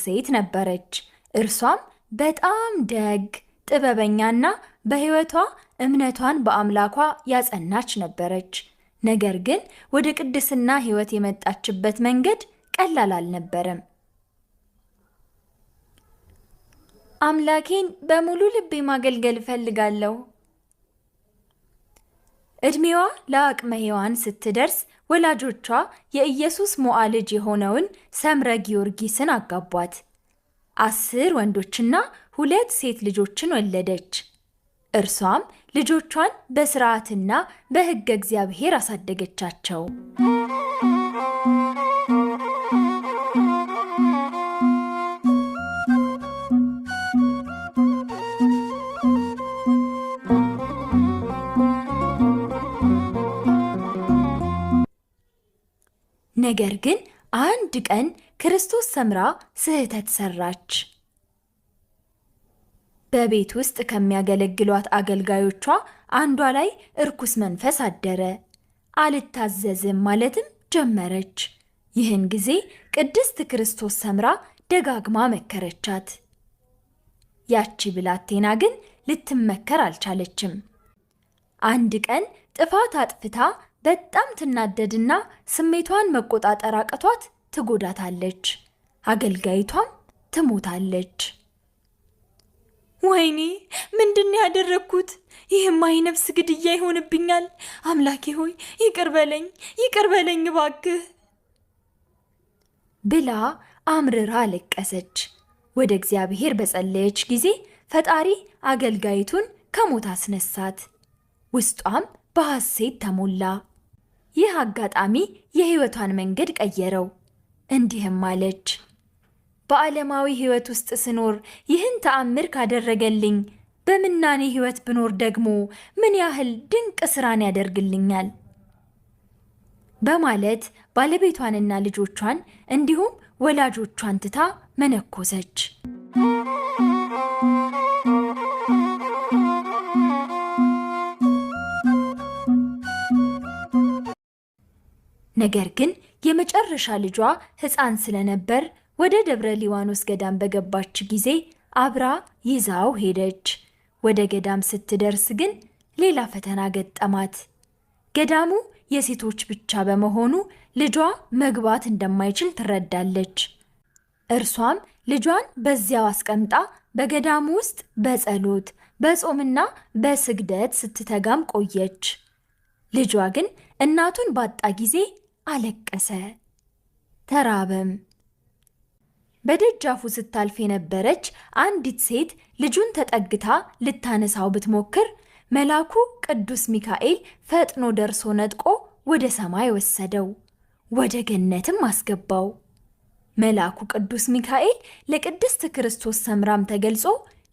ሴት ነበረች። እርሷም በጣም ደግ ጥበበኛና በሕይወቷ እምነቷን በአምላኳ ያጸናች ነበረች። ነገር ግን ወደ ቅድስና ሕይወት የመጣችበት መንገድ ቀላል አልነበረም። አምላኬን በሙሉ ልቤ ማገልገል እፈልጋለሁ። ዕድሜዋ ለአቅመ ሔዋን ስትደርስ ወላጆቿ የኢየሱስ ሞዓ ልጅ የሆነውን ሰምረ ጊዮርጊስን አጋቧት። 10 ወንዶችና 2 ሴት ልጆችን ወለደች። እርሷም ልጆቿን በሥርዓትና በሕገ እግዚአብሔር አሳደገቻቸው። ነገር ግን አንድ ቀን ክርስቶስ ሰምራ ስህተት ሰራች። በቤት ውስጥ ከሚያገለግሏት አገልጋዮቿ አንዷ ላይ እርኩስ መንፈስ አደረ። አልታዘዝም ማለትም ጀመረች። ይህን ጊዜ ቅድስት ክርስቶስ ሰምራ ደጋግማ መከረቻት። ያቺ ብላቴና ግን ልትመከር አልቻለችም። አንድ ቀን ጥፋት አጥፍታ በጣም ትናደድና ስሜቷን መቆጣጠር አቅቷት ትጎዳታለች። አገልጋይቷም ትሞታለች። ወይኔ ምንድን ነው ያደረግኩት? ይህማ የነፍስ ግድያ ይሆንብኛል። አምላኬ ሆይ ይቅር በለኝ እባክህ ብላ አምርራ አለቀሰች። ወደ እግዚአብሔር በጸለየች ጊዜ ፈጣሪ አገልጋይቱን ከሞት አስነሳት። ውስጧም በሐሴት ተሞላ። ይህ አጋጣሚ የሕይወቷን መንገድ ቀየረው። እንዲህም አለች፣ በዓለማዊ ሕይወት ውስጥ ስኖር ይህን ተአምር ካደረገልኝ በምናኔ ሕይወት ብኖር ደግሞ ምን ያህል ድንቅ ሥራን ያደርግልኛል በማለት ባለቤቷንና ልጆቿን እንዲሁም ወላጆቿን ትታ መነኮሰች። ነገር ግን የመጨረሻ ልጇ ሕፃን ስለነበር ወደ ደብረ ሊባኖስ ገዳም በገባች ጊዜ አብራ ይዛው ሄደች። ወደ ገዳም ስትደርስ ግን ሌላ ፈተና ገጠማት። ገዳሙ የሴቶች ብቻ በመሆኑ ልጇ መግባት እንደማይችል ትረዳለች። እርሷም ልጇን በዚያው አስቀምጣ በገዳሙ ውስጥ በጸሎት በጾምና በስግደት ስትተጋም ቆየች። ልጇ ግን እናቱን ባጣ ጊዜ አለቀሰ፣ ተራበም። በደጃፉ ስታልፍ የነበረች አንዲት ሴት ልጁን ተጠግታ ልታነሳው ብትሞክር መልአኩ ቅዱስ ሚካኤል ፈጥኖ ደርሶ ነጥቆ ወደ ሰማይ ወሰደው፣ ወደ ገነትም አስገባው። መልአኩ ቅዱስ ሚካኤል ለቅድስት ክርስቶስ ሰምራም ተገልጾ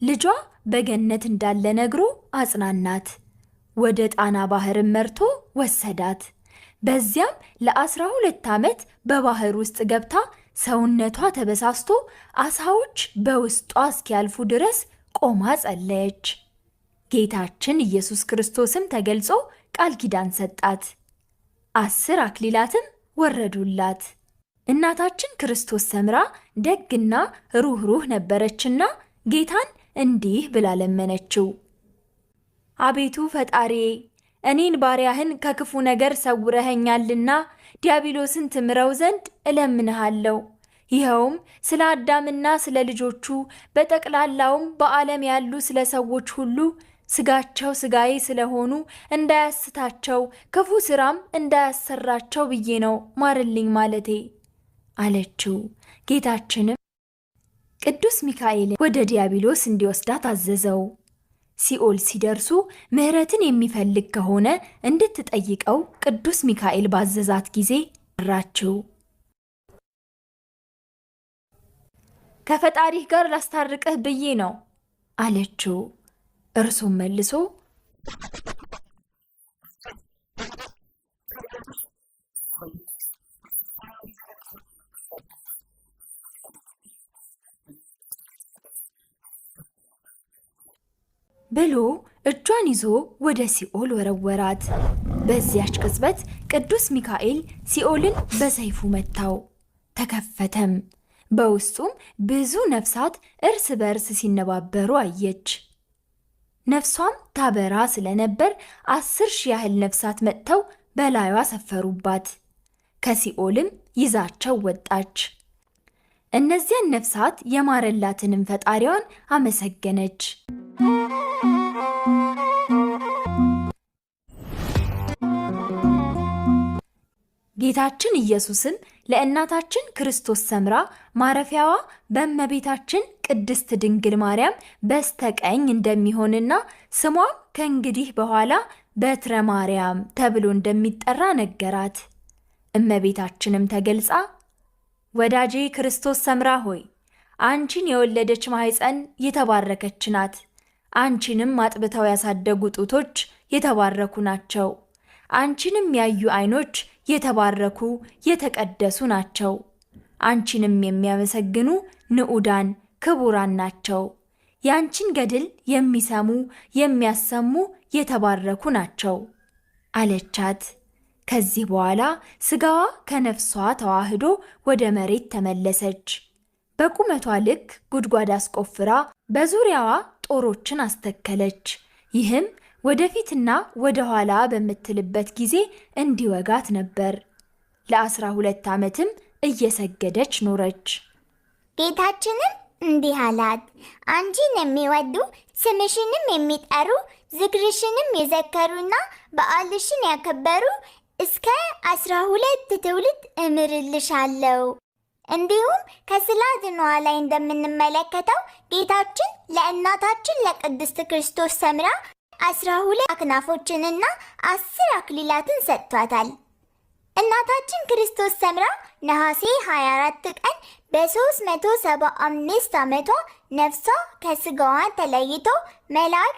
ልጇ በገነት እንዳለ ነግሮ አጽናናት። ወደ ጣና ባህርም መርቶ ወሰዳት። በዚያም ለ12 ዓመት በባህር ውስጥ ገብታ ሰውነቷ ተበሳስቶ አሳዎች በውስጧ እስኪያልፉ ድረስ ቆማ ጸለየች። ጌታችን ኢየሱስ ክርስቶስም ተገልጾ ቃል ኪዳን ሰጣት። 10 አክሊላትም ወረዱላት። እናታችን ክርስቶስ ሰምራ ደግና ሩህሩህ ነበረችና ጌታን እንዲህ ብላ ለመነችው። አቤቱ ፈጣሪዬ፣ እኔን ባሪያህን ከክፉ ነገር ሰውረኸኛልና ዲያብሎስን ትምረው ዘንድ እለምንሃለሁ። ይኸውም ስለ አዳምና ስለ ልጆቹ በጠቅላላውም በዓለም ያሉ ስለ ሰዎች ሁሉ ስጋቸው ስጋዬ ስለሆኑ እንዳያስታቸው ክፉ ሥራም እንዳያሰራቸው ብዬ ነው ማርልኝ ማለቴ አለችው። ጌታችንም ቅዱስ ሚካኤል ወደ ዲያብሎስ እንዲወስዳት አዘዘው። ሲኦል ሲደርሱ ምሕረትን የሚፈልግ ከሆነ እንድትጠይቀው ቅዱስ ሚካኤል ባዘዛት ጊዜ ጠራችው። ከፈጣሪህ ጋር ላስታርቅህ ብዬ ነው አለችው። እርሱም መልሶ ብሎ እጇን ይዞ ወደ ሲኦል ወረወራት። በዚያች ቅጽበት ቅዱስ ሚካኤል ሲኦልን በሰይፉ መታው፣ ተከፈተም። በውስጡም ብዙ ነፍሳት እርስ በርስ ሲነባበሩ አየች። ነፍሷም ታበራ ስለነበር 10,000 ያህል ነፍሳት መጥተው በላዩዋ ሰፈሩባት። ከሲኦልም ይዛቸው ወጣች። እነዚያን ነፍሳት የማረላትንም ፈጣሪዋን አመሰገነች። ጌታችን ኢየሱስም ለእናታችን ክርስቶስ ሰምራ ማረፊያዋ በእመቤታችን ቅድስት ድንግል ማርያም በስተቀኝ እንደሚሆንና ስሟም ከእንግዲህ በኋላ በትረ ማርያም ተብሎ እንደሚጠራ ነገራት። እመቤታችንም ተገልጻ ወዳጄ ክርስቶስ ሰምራ ሆይ አንቺን የወለደች ማኅፀን የተባረከች ናት። አንቺንም አጥብተው ያሳደጉ ጡቶች የተባረኩ ናቸው። አንቺንም ያዩ ዓይኖች የተባረኩ የተቀደሱ ናቸው። አንቺንም የሚያመሰግኑ ንዑዳን ክቡራን ናቸው። ያንቺን ገድል የሚሰሙ የሚያሰሙ የተባረኩ ናቸው አለቻት። ከዚህ በኋላ ስጋዋ ከነፍሷ ተዋህዶ ወደ መሬት ተመለሰች። በቁመቷ ልክ ጉድጓድ አስቆፍራ በዙሪያዋ ጦሮችን አስተከለች። ይህም ወደፊትና ወደ ኋላ በምትልበት ጊዜ እንዲወጋት ነበር። ለ12 ዓመትም እየሰገደች ኖረች። ጌታችንም እንዲህ አላት፣ አንቺን የሚወዱ ስምሽንም የሚጠሩ ዝክርሽንም የዘከሩና በዓልሽን ያከበሩ እስከ 12 ትውልድ እምርልሻለሁ። እንዲሁም ከስዕላድኗ ላይ እንደምንመለከተው ጌታችን ለእናታችን ለቅድስት ክርስቶስ ሰምራ 12 አክናፎችንና 10 አክሊላትን ሰጥቷታል። እናታችን ክርስቶስ ሰምራ ነሐሴ 24 ቀን በ375 ዓመቷ ነፍሷ ከስጋዋ ተለይቶ መልአክ